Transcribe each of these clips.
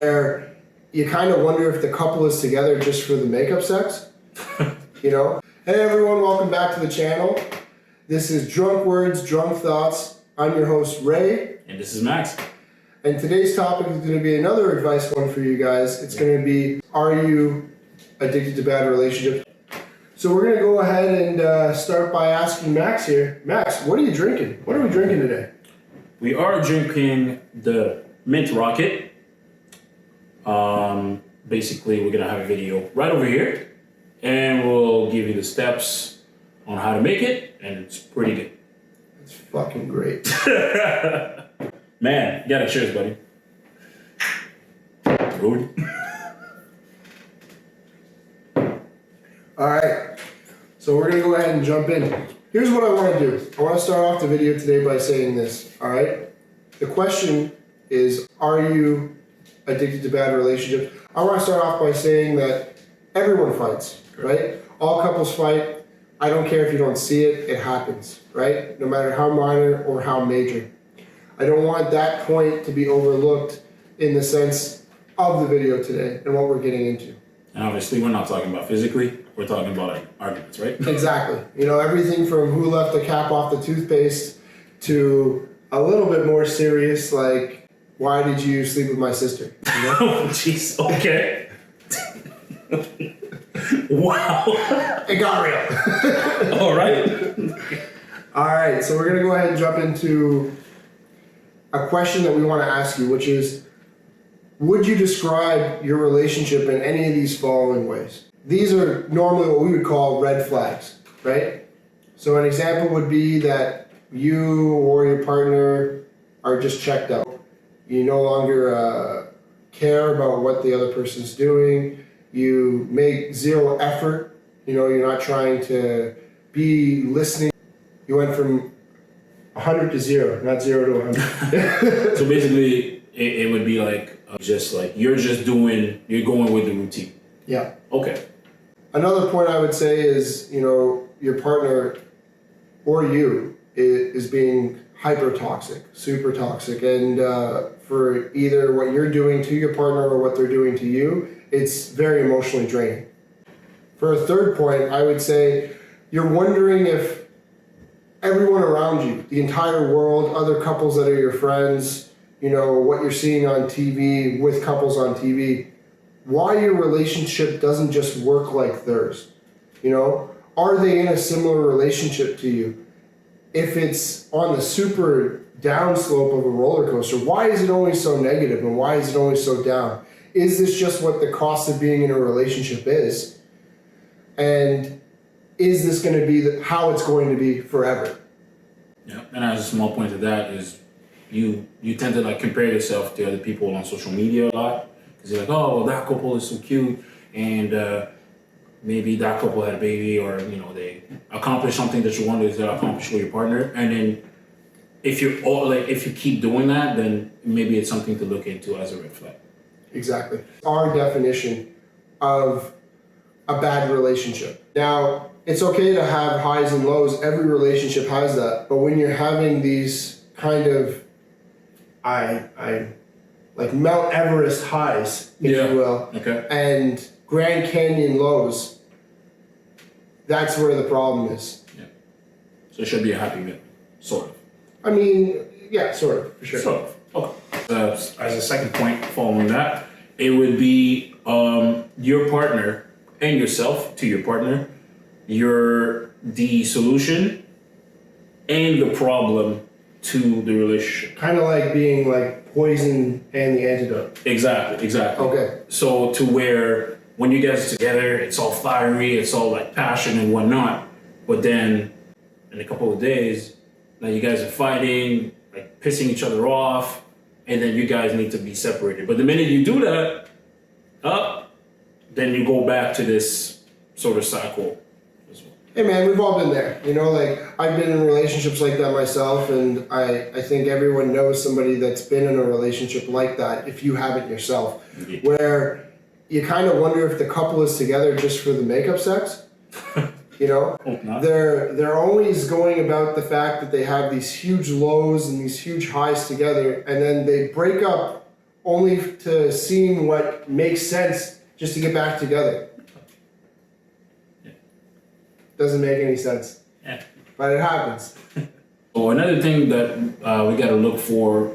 where you kind of wonder if the couple is together just for the makeup sex, you know? Hey everyone, welcome back to the channel. This is Drunk Words, Drunk Thoughts. I'm your host, Ray. And this is Max. And today's topic is going to be another advice one for you guys. It's going to be, are you addicted to bad relationships? So we're going to go ahead and start by asking Max here. Max, what are you drinking? What are we drinking today? We are drinking the Mint Rocket. Basically, we're going to have a video right over here. And we'll give you the steps on how to make it. And it's pretty good. It's fucking great. Man, you gotta cheers, buddy. Rude. Alright, so we're going to go ahead and jump in. Here's what I want to do. I want to start off the video today by saying this, alright? The question is, are you addicted to bad relationships? I want to start off by saying that everyone fights, right? All couples fight. I don't care if you don't see it, it happens, right? No matter how minor or how major. I don't want that point to be overlooked in the sense of the video today and what we're getting into. And obviously, we're not talking about physically. We're talking about like arguments, right? Exactly. You know, everything from who left the cap off the toothpaste to a little bit more serious, like, why did you sleep with my sister? You know? Oh, jeez. Okay. Wow. It got real. All right. All right. So we're going to go ahead and jump into a question that we want to ask you, which is, would you describe your relationship in any of these following ways? These are normally what we would call red flags, right? So an example would be that you or your partner are just checked out. You no longer care about what the other person's doing. You make zero effort. You know, you're not trying to be listening. You went from 100 to 0, not 0 to 100. So basically, it would be like, just like, you're going with the routine. Yeah. Okay. Another point I would say is, you know, your partner or you is being hyper toxic, super toxic. And for either what you're doing to your partner or what they're doing to you, it's very emotionally draining. For a third point, I would say you're wondering if everyone around you, the entire world, other couples that are your friends, you know, what you're seeing on TV with couples on TV, why your relationship doesn't just work like theirs. You know, are they in a similar relationship to you? If it's on the super down slope of a roller coaster, why is it always so negative and why is it always so down? Is this just what the cost of being in a relationship is? And is this going to be how it's going to be forever? Yeah, and as a small point to that is you tend to like compare yourself to other people on social media a lot because you're like, oh, well, that couple is so cute and maybe that couple had a baby or, you know, they accomplished something that you wanted to accomplish with your partner. And then if you keep doing that, then maybe it's something to look into as a red flag. Exactly. Our definition of a bad relationship. Now, it's okay to have highs and lows. Every relationship has that. But when you're having these kind of, I like Mount Everest highs, if you will, okay, and Grand Canyon lows, that's where the problem is. Yeah. So it should be a happy medium, sort of. I mean, yeah, sort of, for sure. Sort of. Okay. As a second point following that, it would be your partner and yourself to your partner. You're the solution and the problem to the relationship. Kind of like being like poison and the antidote. Exactly. Okay. So to where when you guys are together, it's all fiery, it's all like passion and whatnot. But then in a couple of days, now you guys are fighting, like pissing each other off, and then you guys need to be separated. But the minute you do that, then you go back to this sort of cycle as well. Hey man, we've all been there. You know, like I've been in relationships like that myself, and I think everyone knows somebody that's been in a relationship like that if you haven't yourself. Indeed. Where you kind of wonder if the couple is together just for the makeup sex. You know, they're always going about the fact that they have these huge lows and these huge highs together, and then they break up only to seeing what makes sense just to get back together. Yeah. Doesn't make any sense. Yeah. But it happens. So another thing that we got to look for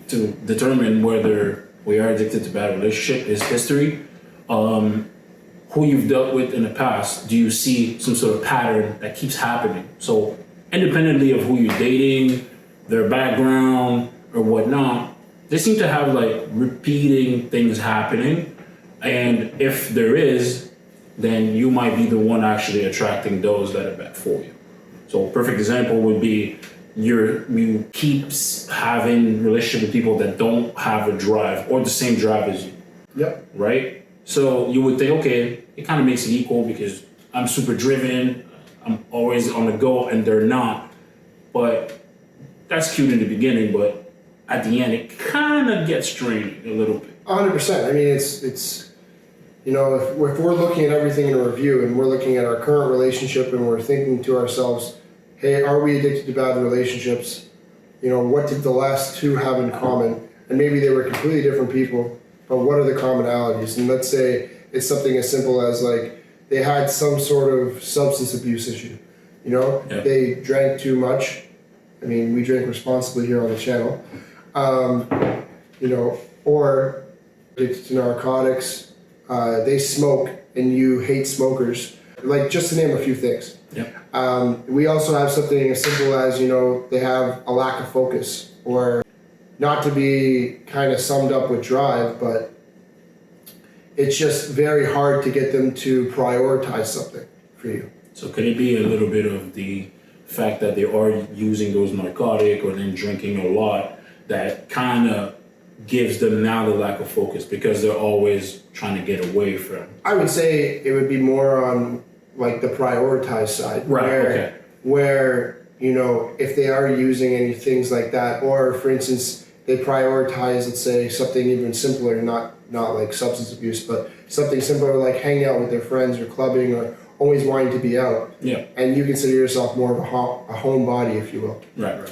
to determine whether we are addicted to bad relationship is history. Who you've dealt with in the past, do you see some sort of pattern that keeps happening? So independently of who you're dating, their background or whatnot, they seem to have like repeating things happening. And if there is, then you might be the one actually attracting those that are bad for you. So a perfect example would be you keep having relationship with people that don't have a drive or the same drive as you. Yep. Right? So you would think, okay, it kind of makes it equal because I'm super driven, I'm always on the go, and they're not. But that's cute in the beginning, but at the end, it kind of gets draining a little bit. 100%. I mean, it's you know, if we're looking at everything in a review and we're looking at our current relationship and we're thinking to ourselves, hey, are we addicted to bad relationships? You know, what did the last two have in common? And maybe they were completely different people, but what are the commonalities? And let's say it's something as simple as like they had some sort of substance abuse issue. You know, Yeah. They drank too much. I mean, we drink responsibly here on the channel. You know, or addicted to narcotics. They smoke and you hate smokers. Like, just to name a few things. Yep. We also have something as simple as, you know, they have a lack of focus, or not to be kind of summed up with drive, but it's just very hard to get them to prioritize something for you. So could it be a little bit of the fact that they are using those narcotic or then drinking a lot that kind of gives them now the lack of focus because they're always trying to get away from? I would say it would be more on like the prioritized side. Right, Where, okay. Where, you know, if they are using any things like that, or for instance, they prioritize, let's say, something even simpler, not like substance abuse, but something simpler like hanging out with their friends or clubbing or always wanting to be out. Yeah. And you consider yourself more of a homebody, if you will. Right.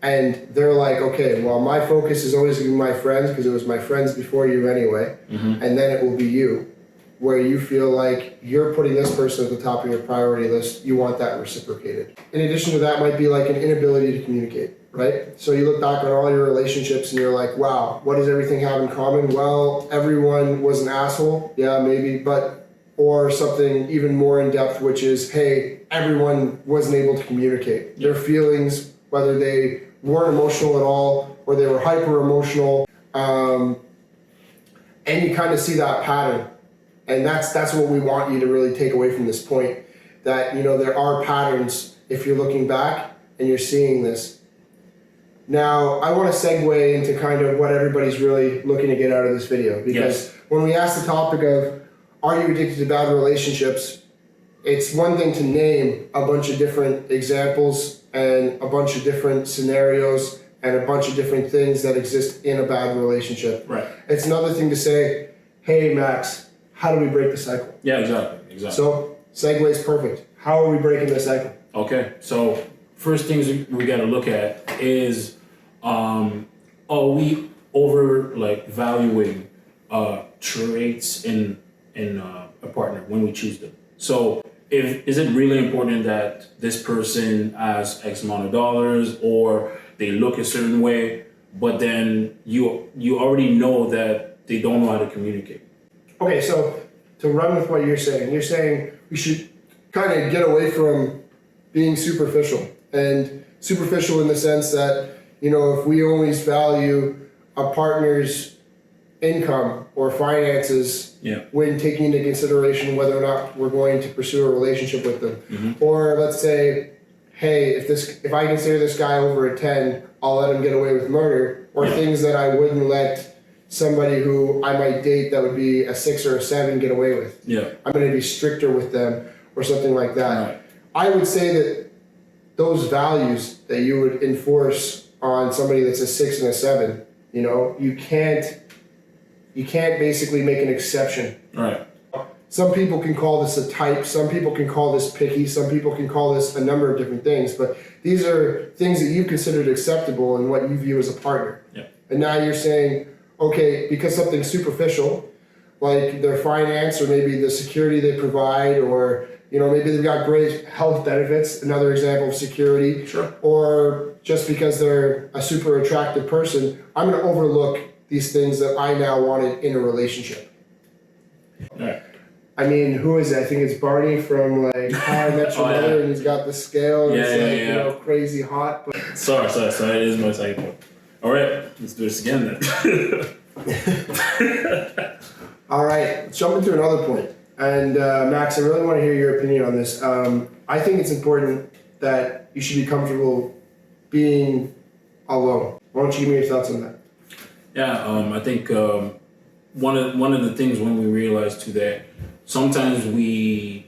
And they're like, okay, well, my focus is always going to be my friends because it was my friends before you anyway. Mm-hmm. And then it will be you, where you feel like you're putting this person at the top of your priority list. You want that reciprocated. In addition to that might be like an inability to communicate, right? So you look back on all your relationships and you're like, wow, what does everything have in common? Well, everyone was an asshole. Yeah, maybe, but, or something even more in depth, which is, hey, everyone wasn't able to communicate. Their feelings, whether they weren't emotional at all or they were hyper emotional, and you kind of see that pattern. And that's what we want you to really take away from this point, that, you know, there are patterns if you're looking back and you're seeing this. Now, I want to segue into kind of what everybody's really looking to get out of this video, because when we ask the topic of, are you addicted to bad relationships? It's one thing to name a bunch of different examples and a bunch of different scenarios and a bunch of different things that exist in a bad relationship. Right. It's another thing to say, hey, Max, how do we break the cycle? Yeah, exactly. So, segue is perfect. How are we breaking the cycle? Okay, so first things we got to look at is, are we over like valuing traits in a partner when we choose them? So is it really important that this person has X amount of dollars or they look a certain way, but then you already know that they don't know how to communicate? Okay, so to run with what you're saying we should kind of get away from being superficial. And superficial in the sense that, you know, if we always value a partner's income or finances when taking into consideration whether or not we're going to pursue a relationship with them. Mm-hmm. Or let's say, hey, if I consider this guy over a 10, I'll let him get away with murder, or things that I wouldn't let somebody who I might date that would be a 6 or a 7 get away with. Yeah. I'm going to be stricter with them or something like that. Right. I would say that those values that you would enforce on somebody that's a 6 and a 7, you know, you can't basically make an exception. Right. Some people can call this a type, some people can call this picky, some people can call this a number of different things, but these are things that you've considered acceptable and what you view as a partner. Yeah. And now you're saying, okay, because something's superficial, like their finance or maybe the security they provide, or maybe they've got great health benefits, another example of security. Sure. Or just because they're a super attractive person, I'm going to overlook these things that I now wanted in a relationship. Right. I mean, who is it? I think it's Barney from like How I Met Your Mother, and he's got the scale, and it's crazy hot. But Sorry, it is my typo. All right, let's do this again then. All right, let's jump into another point. And Max, I really want to hear your opinion on this. I think it's important that you should be comfortable being alone. Why don't you give me your thoughts on that? Yeah, I think one of the things when we realize too that sometimes we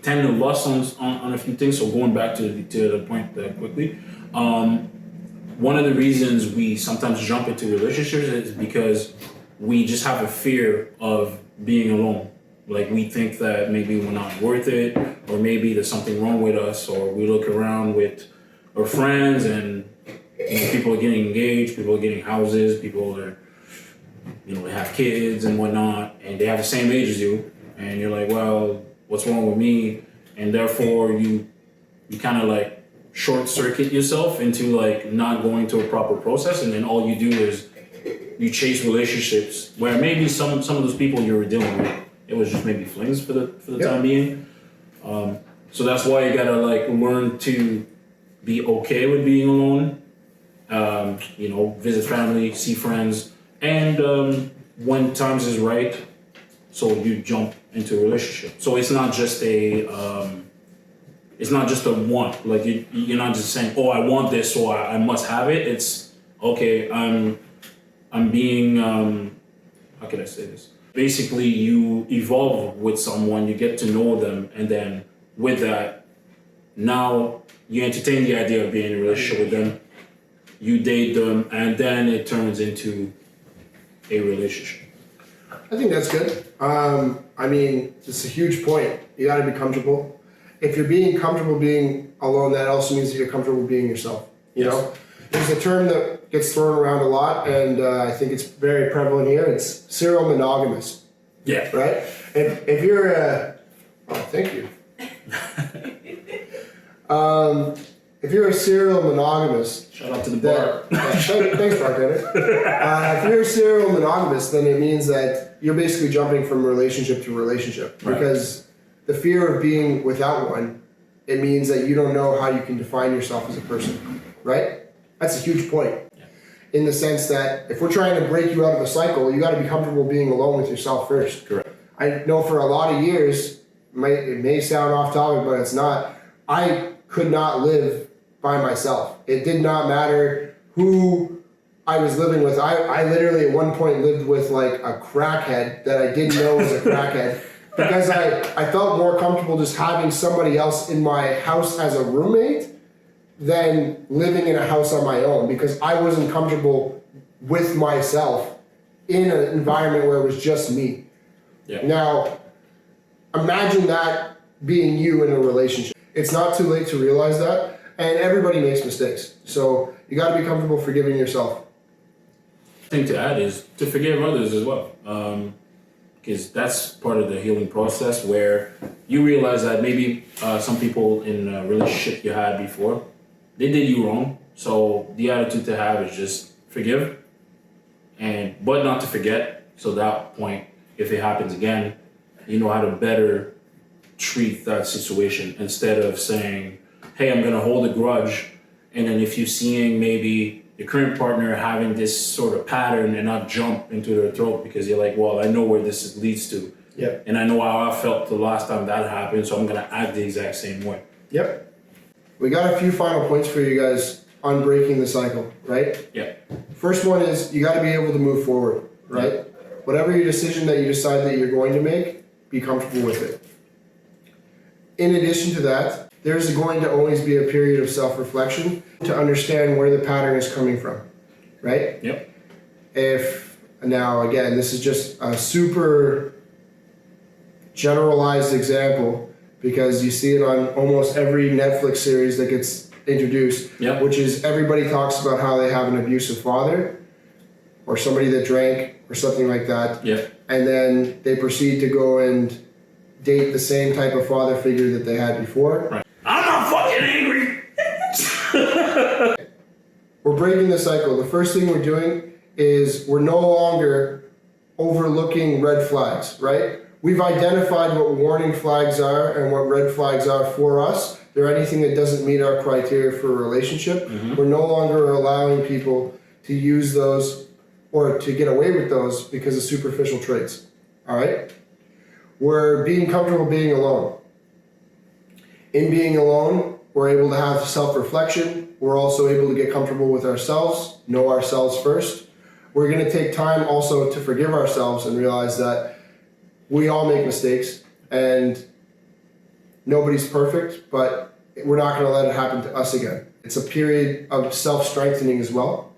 tend to lust on a few things. So going back to the point quickly, one of the reasons we sometimes jump into relationships is because we just have a fear of being alone. Like we think that maybe we're not worth it, or maybe there's something wrong with us, or we look around with our friends and people are getting engaged, people are getting houses, people are, they have kids and whatnot, and they have the same age as you, and you're like, well, what's wrong with me? And therefore you kind of like short circuit yourself into like not going through a proper process, and then all you do is you chase relationships where maybe some of those people you were dealing with, it was just maybe flings for the time being. So that's why you gotta like learn to be okay with being alone. Visit family, see friends, and when times is right, so you jump into a relationship. So it's not just a want. Like you're not just saying, oh, I want this, so I must have it. It's okay. I'm being how can I say this? Basically, you evolve with someone, you get to know them, and then with that, now you entertain the idea of being in a relationship with them, you date them, and then it turns into a relationship. I think that's good. I mean, it's a huge point. You got to be comfortable. If you're being comfortable being alone, that also means that you're comfortable being yourself. You know, there's a term that gets thrown around a lot, and I think it's very prevalent here. It's serial monogamous. Yeah. Right? If you're thank you. If you're a serial monogamous, shout out to the bar. Thanks, bartender. If you're a serial monogamous, then it means that you're basically jumping from relationship to relationship, right. Because the fear of being without one, it means that you don't know how you can define yourself as a person, right? That's a huge point. Yeah. In the sense that if we're trying to break you out of a cycle, you got to be comfortable being alone with yourself first. Correct. I know for a lot of years, it may sound off topic, but it's not. I could not live by myself. It did not matter who I was living with. I literally at one point lived with like a crackhead that I didn't know was a crackhead because I felt more comfortable just having somebody else in my house as a roommate than living in a house on my own, because I wasn't comfortable with myself in an environment where it was just me. Yeah. Now, imagine that being you in a relationship. It's not too late to realize that. And everybody makes mistakes. So you got to be comfortable forgiving yourself. The thing to add is to forgive others as well. Because that's part of the healing process where you realize that maybe some people in a relationship you had before, they did you wrong. So the attitude to have is just forgive, but not to forget. So that point, if it happens again, you know how to better treat that situation instead of saying, hey, I'm going to hold a grudge, and then if you're seeing maybe your current partner having this sort of pattern and not jump into their throat because you're like, well, I know where this leads to. Yep. And I know how I felt the last time that happened, so I'm going to act the exact same way. Yep. We got a few final points for you guys on breaking the cycle, right? Yeah. First one is you got to be able to move forward, right? Yeah. Whatever your decision that you decide that you're going to make, be comfortable with it. In addition to that, there's going to always be a period of self-reflection to understand where the pattern is coming from, right? Yep. Now, again, this is just a super generalized example because you see it on almost every Netflix series that gets introduced, yep. Which is everybody talks about how they have an abusive father. or somebody that drank or something like that. Yeah. And then they proceed to go and date the same type of father figure that they had before. Right. I'm not fucking angry. We're breaking the cycle. The first thing we're doing is we're no longer overlooking red flags, right? We've identified what warning flags are and what red flags are for us. They're anything that doesn't meet our criteria for a relationship. Mm-hmm. We're no longer allowing people to use those or to get away with those because of superficial traits, all right? We're being comfortable being alone. In being alone, we're able to have self-reflection. We're also able to get comfortable with ourselves, know ourselves first. We're going to take time also to forgive ourselves and realize that we all make mistakes and nobody's perfect, but we're not going to let it happen to us again. It's a period of self-strengthening as well.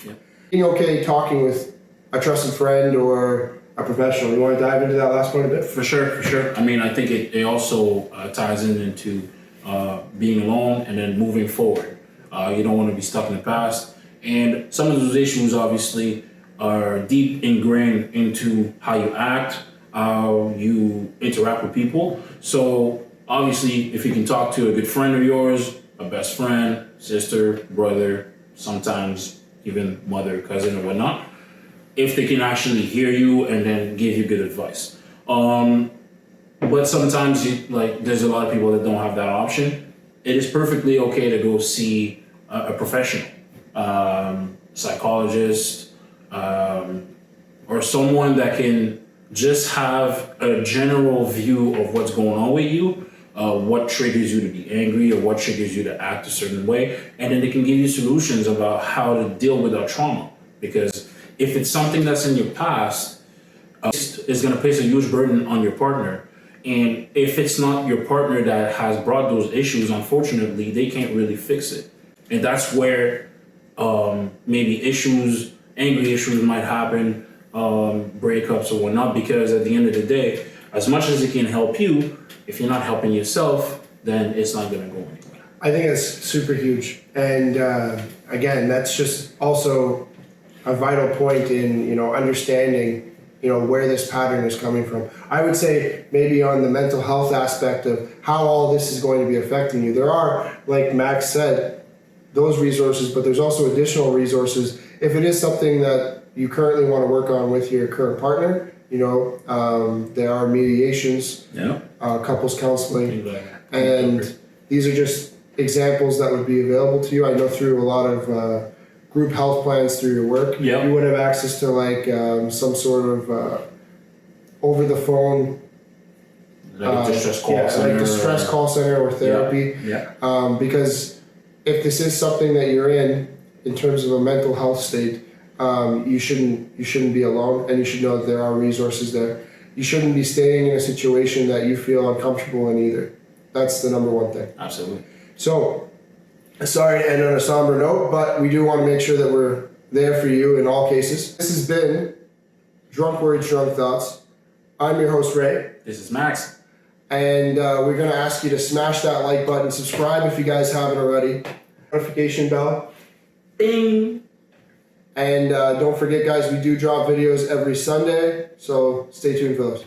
Yeah. Being okay talking with a trusted friend or a professional. You want to dive into that last point a bit? For sure, for sure. I mean, I think it also ties into being alone and then moving forward. You don't want to be stuck in the past. And some of those issues obviously are deep ingrained into how you act, how you interact with people. So obviously, if you can talk to a good friend of yours, a best friend, sister, brother, sometimes even mother, cousin, or whatnot, if they can actually hear you and then give you good advice. But sometimes there's a lot of people that don't have that option. It is perfectly okay to go see a professional, psychologist, or someone that can just have a general view of what's going on with you, what triggers you to be angry or what triggers you to act a certain way, and then they can give you solutions about how to deal with that trauma. Because if it's something that's in your past, it's going to place a huge burden on your partner. And if it's not your partner that has brought those issues, unfortunately, they can't really fix it. And that's where maybe angry issues might happen, breakups or whatnot, because at the end of the day, as much as it can help you, if you're not helping yourself, then it's not going to go anywhere. I think it's super huge. And again, that's just also a vital point in, understanding, where this pattern is coming from. I would say maybe on the mental health aspect of how all this is going to be affecting you. There are, like Max said, those resources, but there's also additional resources. If it is something that you currently want to work on with your current partner, there are mediations, couples counseling, and these are just examples that would be available to you. I know through a lot of group health plans through your work, you would have access to some sort of over the phone, like a distress call center, like distress call center or therapy. Because if this is something that you're in terms of a mental health state, you shouldn't be alone, and you should know that there are resources there. You shouldn't be staying in a situation that you feel uncomfortable in either. That's the number one thing. Absolutely. So, sorry to end on a somber note, but we do want to make sure that we're there for you in all cases. This has been Drunk Words, Drunk Thoughts. I'm your host, Ray. This is Max. And we're going to ask you to smash that like button, subscribe if you guys haven't already, notification bell. Bing! And don't forget, guys, we do drop videos every Sunday, so stay tuned for those.